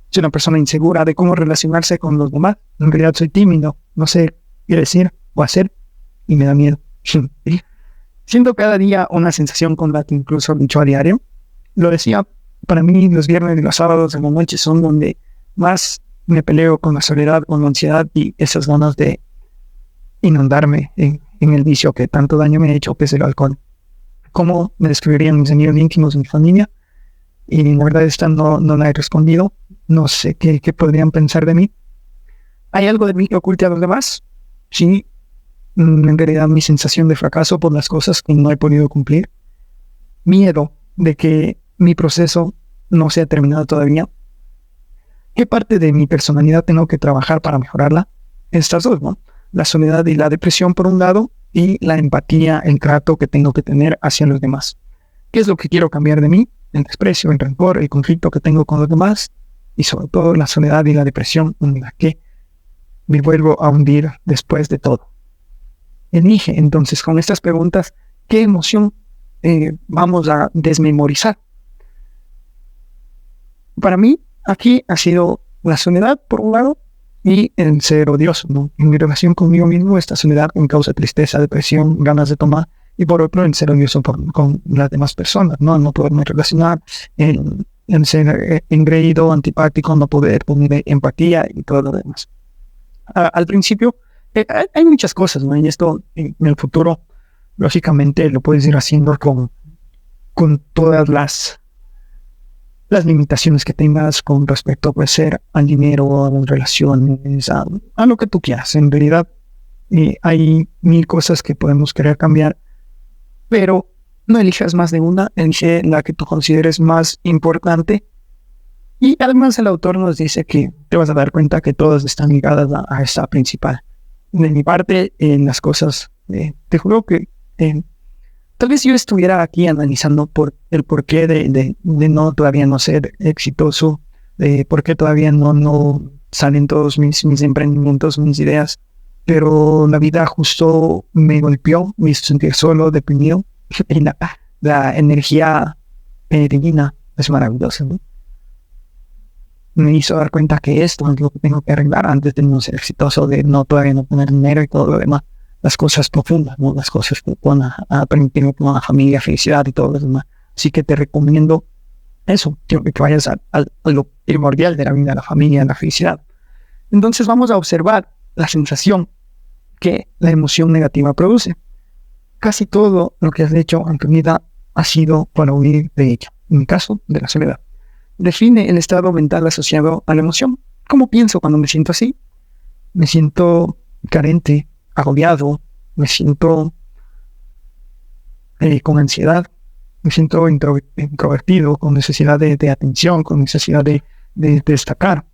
Soy una persona insegura de cómo relacionarse con los demás. En realidad soy tímido, no sé qué decir o hacer y me da miedo. Siento cada día una sensación con la que incluso lucho a diario. Lo decía, para mí los viernes y los sábados de la noche son donde más me peleo con la soledad, con la ansiedad y esas ganas de inundarme en el vicio que tanto daño me ha hecho, que es el alcohol. ¿Cómo me describirían mis amigos íntimos, mi familia? Y la verdad esta no la he respondido. No sé qué podrían pensar de mí. ¿Hay algo de mí que oculte a los demás? Sí, en realidad mi sensación de fracaso por las cosas que no he podido cumplir. Miedo de que mi proceso no se ha terminado todavía. ¿Qué parte de mi personalidad tengo que trabajar para mejorarla? Estas dos, ¿no? La soledad y la depresión por un lado, y la empatía, el trato que tengo que tener hacia los demás. ¿Qué es lo que quiero cambiar de mí? El desprecio, el rencor, el conflicto que tengo con los demás, y sobre todo la soledad y la depresión en la que me vuelvo a hundir después de todo. Elige entonces con estas preguntas qué emoción vamos a desmemorizar. Para mí, aquí ha sido la soledad, por un lado, y el ser odioso, ¿no? En mi relación conmigo mismo, esta soledad me causa tristeza, depresión, ganas de tomar, y por otro, el ser odioso con las demás personas, ¿no? No poderme relacionar, en ser engreído, antipático, no poder poner empatía y todo lo demás. Al principio, hay muchas cosas, ¿no? Y esto en el futuro, lógicamente, lo puedes ir haciendo con todas las limitaciones que tengas con respecto a ser al dinero, a las relaciones, a lo que tú quieras. En realidad, hay 1000 cosas que podemos querer cambiar, pero no elijas más de una, elige la que tú consideres más importante. Y además el autor nos dice que te vas a dar cuenta que todas están ligadas a esta principal. De mi parte, en las cosas, te juro que tal vez yo estuviera aquí analizando por el porqué de no todavía no ser exitoso, de por qué todavía no salen todos mis emprendimientos, mis ideas, pero la vida justo me golpeó, me hizo sentir solo, deprimido, y la energía divina es maravillosa, ¿no? Me hizo dar cuenta que esto es lo que tengo que arreglar antes de no ser exitoso, de todavía no tener dinero y todo lo demás. Las cosas profundas, ¿no? Las cosas que van a permitirme con la familia, felicidad y todo lo demás. Así que te recomiendo eso, que vayas a lo primordial de la vida, la familia, la felicidad. Entonces vamos a observar la sensación que la emoción negativa produce. Casi todo lo que has hecho en tu vida ha sido para huir de ella. En mi caso, de la soledad. Define el estado mental asociado a la emoción. ¿Cómo pienso cuando me siento así? Me siento carente, agobiado, me siento con ansiedad, me siento introvertido, con necesidad de atención, con necesidad de destacar.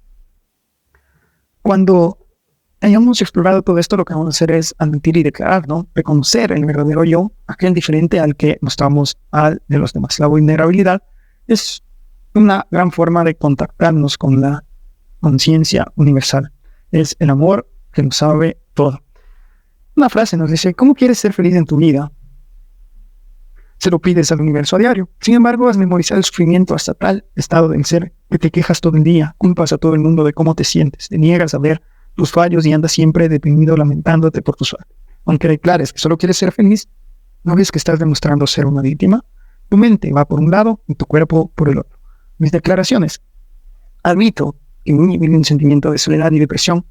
Cuando hayamos explorado todo esto, lo que vamos a hacer es admitir y declarar, ¿no? Reconocer el verdadero yo, aquel diferente al que mostramos al de los demás. La vulnerabilidad es una gran forma de contactarnos con la conciencia universal. Es el amor que lo sabe todo. Una frase nos dice: ¿cómo quieres ser feliz en tu vida? Se lo pides al universo a diario. Sin embargo, has memorizado el sufrimiento hasta tal estado del ser que te quejas todo el día, culpas a todo el mundo de cómo te sientes, te niegas a ver tus fallos y andas siempre deprimido lamentándote por tu suerte. Aunque declares que solo quieres ser feliz, ¿no ves que estás demostrando ser una víctima? Tu mente va por un lado y tu cuerpo por el otro. Mis declaraciones: admito que vive un sentimiento de soledad y depresión.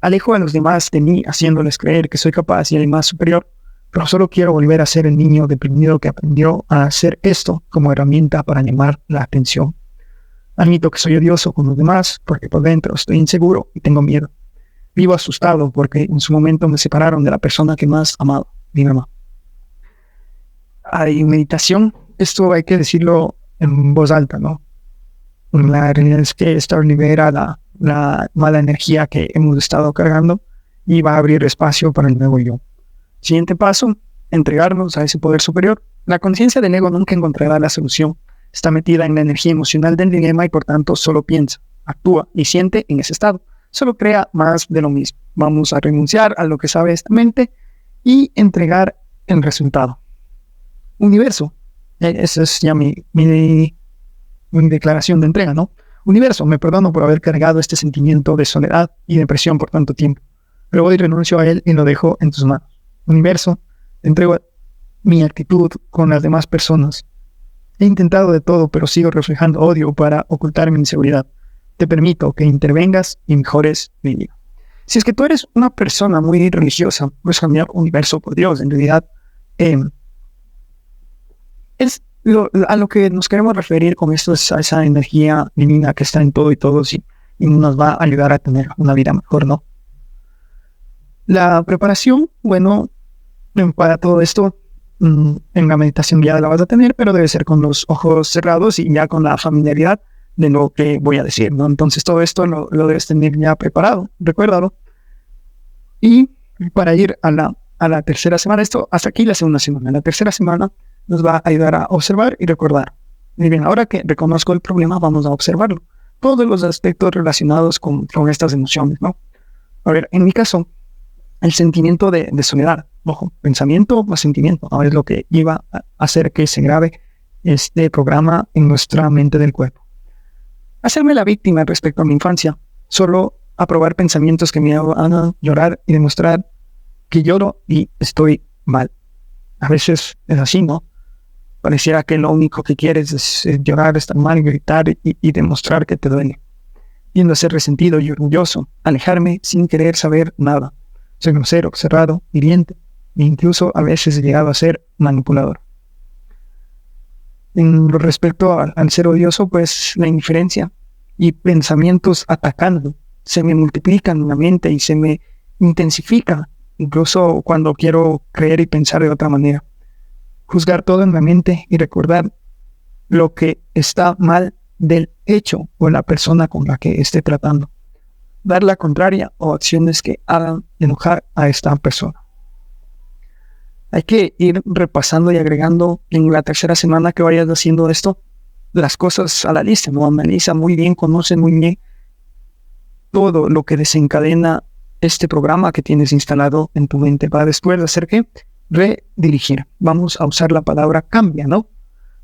Alejo a los demás de mí, haciéndoles creer que soy capaz y el más superior, pero solo quiero volver a ser el niño deprimido que aprendió a hacer esto como herramienta para llamar la atención. Admito que soy odioso con los demás porque por dentro estoy inseguro y tengo miedo. Vivo asustado porque en su momento me separaron de la persona que más amaba, mi mamá. hay meditación, esto hay que decirlo en voz alta, ¿no? La realidad es que esto libera la mala energía que hemos estado cargando y va a abrir espacio para el nuevo yo. Siguiente paso, entregarnos a ese poder superior. La conciencia del ego nunca encontrará la solución. Está metida en la energía emocional del dilema y por tanto solo piensa, actúa y siente en ese estado. Solo crea más de lo mismo. Vamos a renunciar a lo que sabe esta mente y entregar el resultado. Universo. Esa es ya mi declaración de entrega, ¿no? Universo, me perdono por haber cargado este sentimiento de soledad y depresión por tanto tiempo. Pero hoy renuncio a él y lo dejo en tus manos. Universo, te entrego mi actitud con las demás personas. He intentado de todo, pero sigo reflejando odio para ocultar mi inseguridad. Te permito que intervengas y mejores mi vida. Si es que tú eres una persona muy religiosa, puedes cambiar universo por Dios. En realidad, es a lo que nos queremos referir con esto, es a esa energía divina que está en todo y todos y nos va a ayudar a tener una vida mejor, ¿no? La preparación, bueno, para todo esto, en la meditación ya la vas a tener, pero debe ser con los ojos cerrados y ya con la familiaridad de lo que voy a decir, ¿no? Entonces todo esto lo debes tener ya preparado, recuérdalo. Y para ir a la tercera semana, esto hasta aquí la segunda semana. La tercera semana nos va a ayudar a observar y recordar. Muy bien, ahora que reconozco el problema, vamos a observarlo. Todos los aspectos relacionados con estas emociones, ¿no? A ver, en mi caso, el sentimiento de soledad. Ojo, pensamiento más sentimiento. Ahora es lo que iba a hacer que se grabe este programa en nuestra mente del cuerpo. Hacerme la víctima respecto a mi infancia. Solo aprobar pensamientos que me hagan llorar y demostrar que lloro y estoy mal. A veces es así, ¿no? Pareciera que lo único que quieres es llorar, estar mal, gritar y demostrar que te duele. Tiendo a ser resentido y orgulloso, alejarme sin querer saber nada. Soy grosero, cerrado, hiriente e incluso a veces he llegado a ser manipulador. En respecto al ser odioso, pues la indiferencia y pensamientos atacando se me multiplican en la mente y se me intensifica, incluso cuando quiero creer y pensar de otra manera. Juzgar todo en la mente y recordar lo que está mal del hecho o la persona con la que esté tratando. Dar la contraria o acciones que hagan enojar a esta persona. Hay que ir repasando y agregando en la tercera semana que vayas haciendo esto, las cosas a la lista, ¿no? Analiza muy bien, conoce muy bien todo lo que desencadena este programa que tienes instalado en tu mente para después hacer que redirigir. Vamos a usar la palabra cambia, ¿no?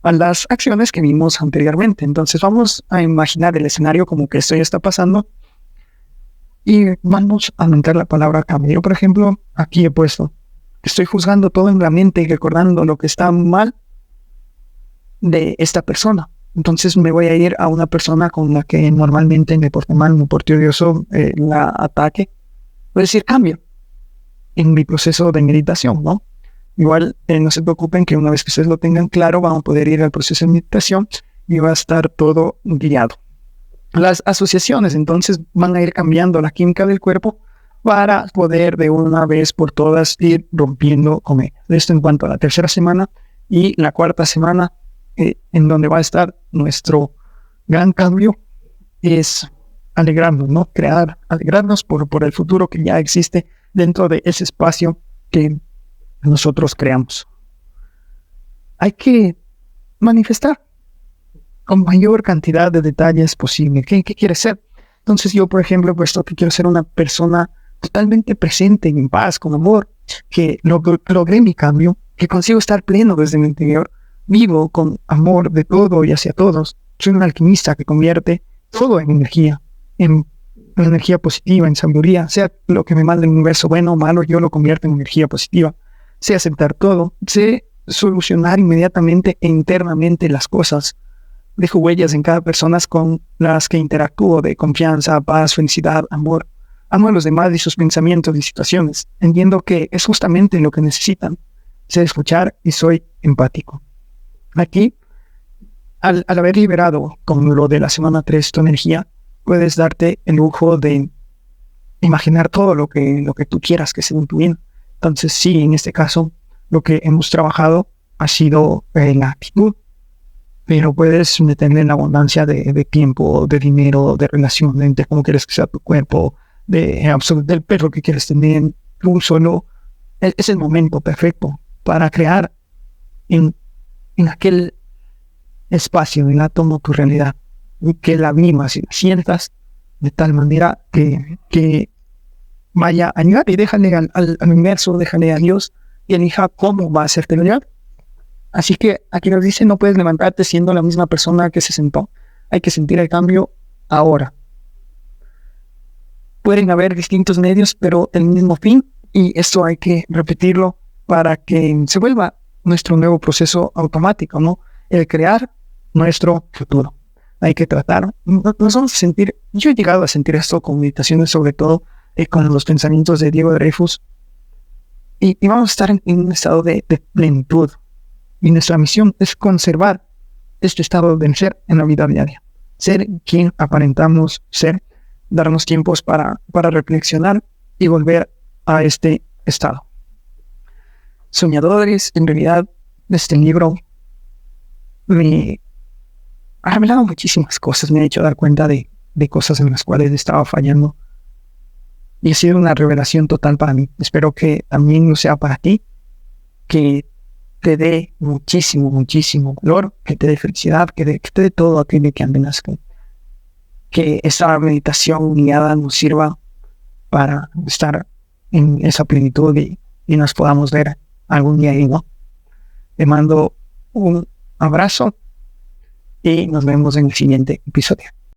A las acciones que vimos anteriormente. Entonces vamos a imaginar el escenario como que esto ya está pasando y vamos a aumentar la palabra cambia. Yo, por ejemplo, aquí he puesto, estoy juzgando todo en la mente y recordando lo que está mal de esta persona. Entonces me voy a ir a una persona con la que normalmente me porto mal, me porto odioso, la ataque. Voy a decir cambio en mi proceso de meditación, ¿no? Igual no se preocupen que una vez que ustedes lo tengan claro, van a poder ir al proceso de meditación y va a estar todo guiado. Las asociaciones entonces van a ir cambiando la química del cuerpo para poder de una vez por todas ir rompiendo con ellas. Esto en cuanto a la tercera semana y la cuarta semana, en donde va a estar nuestro gran cambio, es alegrarnos, ¿no? Alegrarnos por el futuro que ya existe dentro de ese espacio que nosotros creamos. Hay que manifestar con mayor cantidad de detalles posible. ¿Qué quieres ser? Entonces yo, por ejemplo, he puesto que quiero ser una persona totalmente presente, en paz, con amor, que logré mi cambio, que consigo estar pleno desde mi interior, vivo con amor de todo y hacia todos. Soy un alquimista que convierte todo en energía positiva, en sabiduría. Sea lo que me mande el universo, bueno o malo, yo lo convierto en energía positiva. Sé aceptar todo, sé solucionar inmediatamente e internamente las cosas. Dejo huellas en cada persona con las que interactúo de confianza, paz, felicidad, amor. Amo a los demás y sus pensamientos y situaciones. Entiendo que es justamente lo que necesitan. Sé escuchar y soy empático. Aquí, al haber liberado con lo de la semana 3 tu energía, puedes darte el lujo de imaginar todo lo que tú quieras que sea en tu vida. Entonces sí, en este caso, lo que hemos trabajado ha sido la actitud, pero puedes meterle en abundancia de tiempo, de dinero, de relación, de cómo quieres que sea tu cuerpo, del perro que quieres tener. Un solo es el momento perfecto para crear en aquel espacio, en el átomo, tu realidad, y que la vivas y la sientas de tal manera que vaya a llegar, y déjale al universo, déjale a Dios y elija cómo va a hacerte llegar. Así que aquí nos dice, no puedes levantarte siendo la misma persona que se sentó. Hay que sentir el cambio ahora. Pueden haber distintos medios, pero el mismo fin, y esto hay que repetirlo para que se vuelva nuestro nuevo proceso automático, ¿no? El crear nuestro futuro. Hay que tratar, nos vamos a sentir, yo he llegado a sentir esto con meditaciones, sobre todo con los pensamientos de Diego Dreyfus, y vamos a estar en un estado de plenitud. Y nuestra misión es conservar este estado de ser en la vida diaria. Ser quien aparentamos ser, darnos tiempos para reflexionar y volver a este estado. Soñadores, en realidad, este libro me ha revelado muchísimas cosas, me ha hecho dar cuenta de cosas en las cuales estaba fallando. Y ha sido una revelación total para mí. Espero que también lo sea para ti, que te dé muchísimo, muchísimo valor, que te dé felicidad, que te dé todo aquello que anhelas, que esta meditación guiada nos sirva para estar en esa plenitud y nos podamos ver algún día ahí, ¿no? Te mando un abrazo y nos vemos en el siguiente episodio.